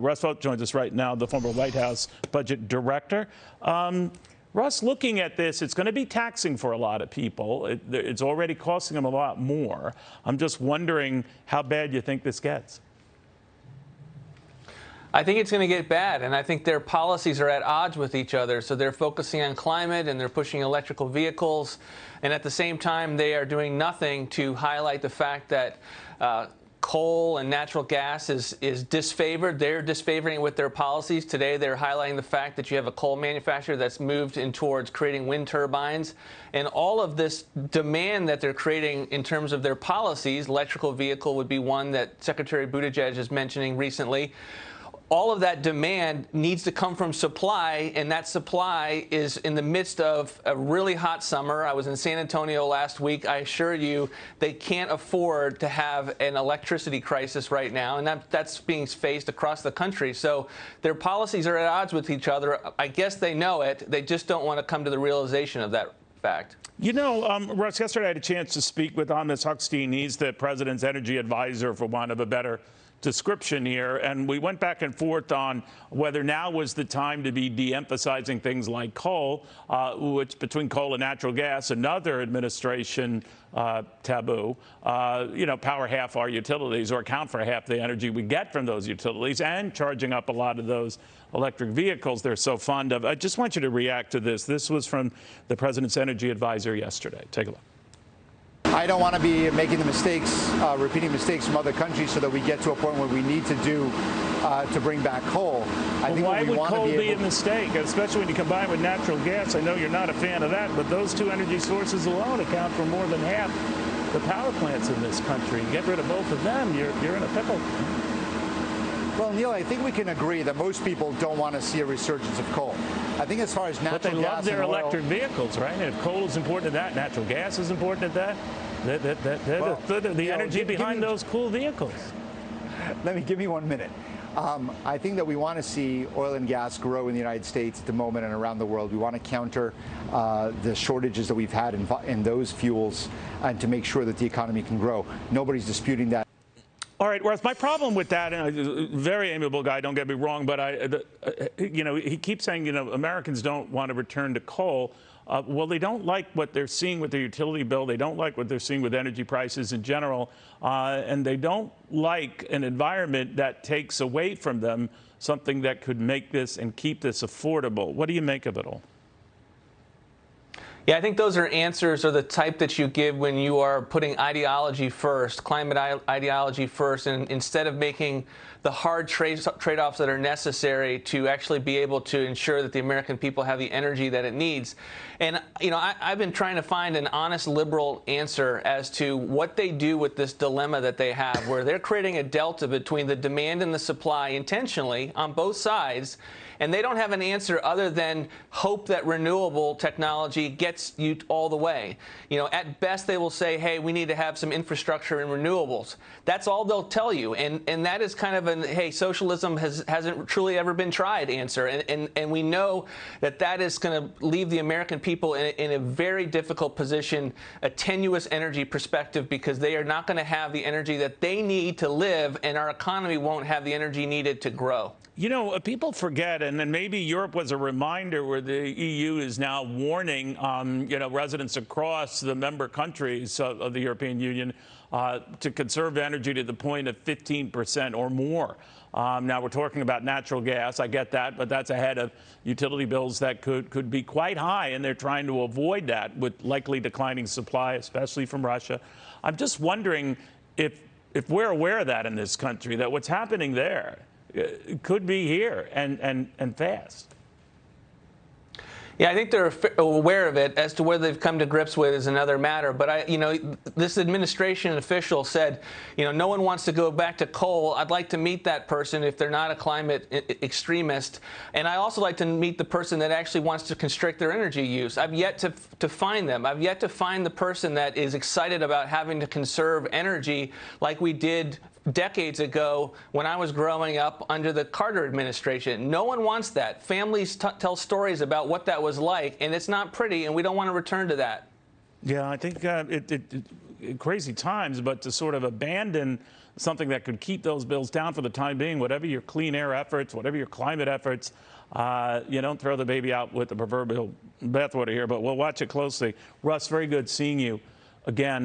Russ Vought joins us right now, the former White House budget director. Russ, looking at this, it's going to be taxing for a lot of people. It's already costing them a lot more. I'm just wondering how bad you think this gets. I think it's going to get bad, and I think their policies are at odds with each other. So they're focusing on climate, and they're pushing electrical vehicles, and at the same time, they are doing nothing to highlight the fact that coal and natural gas is disfavored. They're disfavoring it with their policies. Today, they're highlighting the fact that you have a coal manufacturer that's moved in towards creating wind turbines. And all of this demand that they're creating in terms of their policies, electrical vehicle would be one that Secretary Buttigieg is mentioning recently. All of that demand needs to come from supply, and that supply is in the midst of a really hot summer. I was in San Antonio last week. I assure you they can't afford to have an electricity crisis right now, and that's being faced across the country. So their policies are at odds with each other. I guess they know it. They just don't want to come to the realization of that fact. You know, Russ, yesterday I had a chance to speak with Amos Hochstein. He's the president's energy advisor, for want of a better description here, and we went back and forth on whether now was the time to be de-emphasizing things like coal, which between coal and natural gas, another administration taboo, power half our utilities or account for half the energy we get from those utilities, and charging up a lot of those electric vehicles they're so fond of. I just want you to react to this. This was from the president's energy advisor yesterday. Take a look. I don't want to be making the mistakes, repeating mistakes from other countries so that we get to a point where we need to do to bring back coal. Why would coal be a mistake, especially when you combine it with natural gas? I know you're not a fan of that, but those two energy sources alone account for more than half the power plants in this country. Get rid of both of them, you're in a pickle. Well, Neil, I think we can agree that most people don't want to see a resurgence of coal. I think as far as natural gas and oil... But they love their electric vehicles, right? And if coal is important to that, natural gas is important to that, they're the energy behind those cool vehicles. Give me 1 minute. I think that we want to see oil and gas grow in the United States at the moment and around the world. We want to counter the shortages that we've had in those fuels and to make sure that the economy can grow. Nobody's disputing that. All right, Russ, my problem with that, and a very amiable guy, don't get me wrong, but he keeps saying, Americans don't want to return to coal. Well, they don't like what they're seeing with their utility bill. They don't like what they're seeing with energy prices in general. And they don't like an environment that takes away from them something that could make this and keep this affordable. What do you make of it all? Yeah, I think those answers are the type that you give when you are putting ideology first, climate ideology first, and instead of making the hard trade-offs that are necessary to actually be able to ensure that the American people have the energy that it needs. And, I've been trying to find an honest liberal answer as to what they do with this dilemma that they have, where they're creating a delta between the demand and the supply intentionally on both sides. And they don't have an answer other than hope that renewable technology gets you all the way. At best, they will say, hey, we need to have some infrastructure in renewables. That's all they'll tell you. And that is kind of an, hey, socialism hasn't truly ever been tried answer. And we know that is going to leave the American people in a very difficult position, a tenuous energy perspective, because they are not going to have the energy that they need to live, and our economy won't have the energy needed to grow. People forget, and then maybe Europe was a reminder where the EU is now warning, residents across the member countries of the European Union to conserve energy to the point of 15% or more. Now, we're talking about natural gas. I get that, but that's ahead of utility bills that could be quite high, and they're trying to avoid that with likely declining supply, especially from Russia. I'm just wondering if we're aware of that in this country, that what's happening there could be here and fast. Yeah, I think they're aware of it. As to whether they've come to grips with is another matter. But this administration official said, no one wants to go back to coal. I'd like to meet that person if they're not a climate extremist. And I also like to meet the person that actually wants to constrict their energy use. I've yet to find them. I've yet to find the person that is excited about having to conserve energy like we did decades ago when I was growing up under the Carter administration. No one wants that. Families tell stories about what that was like, and it's not pretty, and we don't want to return to that. Yeah, I think crazy times, but to sort of abandon something that could keep those bills down for the time being, whatever your clean air efforts, whatever your climate efforts, you don't throw the baby out with the proverbial bathwater here, but we'll watch it closely. Russ, very good seeing you again.